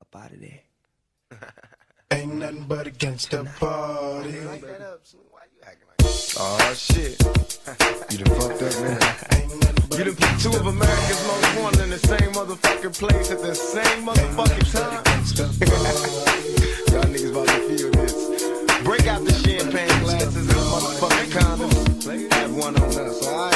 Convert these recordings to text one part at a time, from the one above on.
up out of there. Ain't nothing but a gangsta party. Why you acting like that? Oh shit. You done fucked up, man. You done put two of America's most wanted in the same motherfucking place at the same motherfucking time. Y'all niggas about to feel this. Break out the champagne glasses and motherfucking condoms. Have one on us, alright?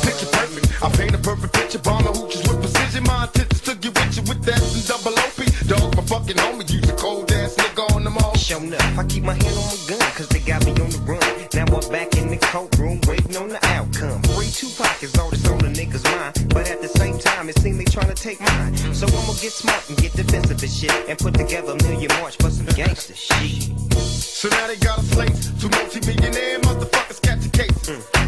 Picture perfect. I paint a perfect picture. Bomber hooches with precision. My intentions to get with you with that and double OP. Dog, my fucking homie. Use a cold ass nigga on them all. Showing up, I keep my hand on my gun, cause they got me on the run. Now I'm back in the courtroom, waiting on the outcome. Free Tupac is all that's on the niggas' mind, but at the same time, it seems they tryna take mine. So I'ma get smart and get defensive and shit, and put together a million march for some gangster shit. So now they got a slate, two multi-millionaire motherfuckers catch a case.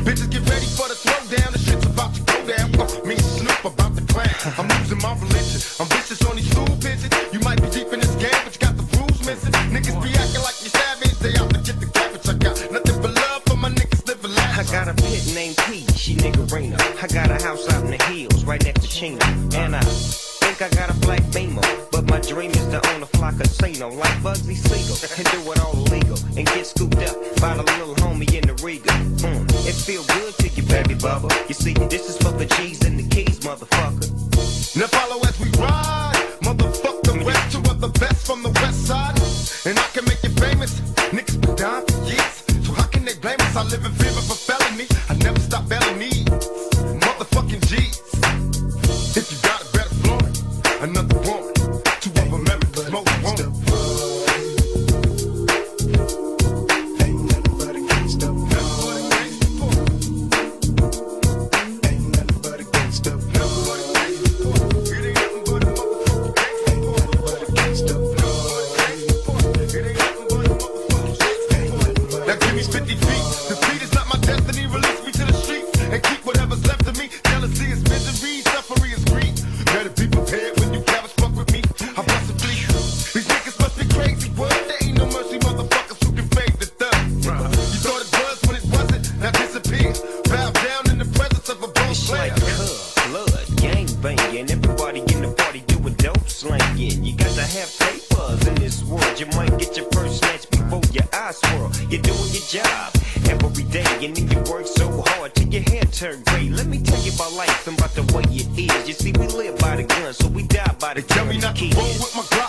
Bitches get ready for the throwdown, the shit's about to go down. Me and Snoop about to clown. I'm losing my religion, I'm vicious on these stool pigeons. You might be deep in this game, but you got the rules missing. Niggas be acting like you savage, they out to get the cabbage. I got nothing but love for my niggas living life. I got a pit named P, she niggerina. I got a house out in the hills, right next to Chino. And I think I got a black Beamer, but my dream is to own a fly casino like Bugsy Siegel and do it all illegal and get scooped up by the little homie in the Riga. It feel good to you, baby bubba. You see, this is for the G's and the keys, motherfucker. Now follow as we ride, motherfuck the rest, two of the best from the west side. And I can make you famous, niggas been down for years. So how can they blame us? I live in fear of a felony. I never stop belling me, motherfucking G's. If you got it, better floor it. Another woman, two of America's most wanted. And everybody in the party doing dope slanging. You got to have papers in this world. You might get your first snatch before your eyes swirl. You're doing your job every day, and then you work so hard till your hair turn gray. Let me tell you about life and about the way it is. You see, we live by the gun, so we die by the gun. Tell me not to roll with my Glock.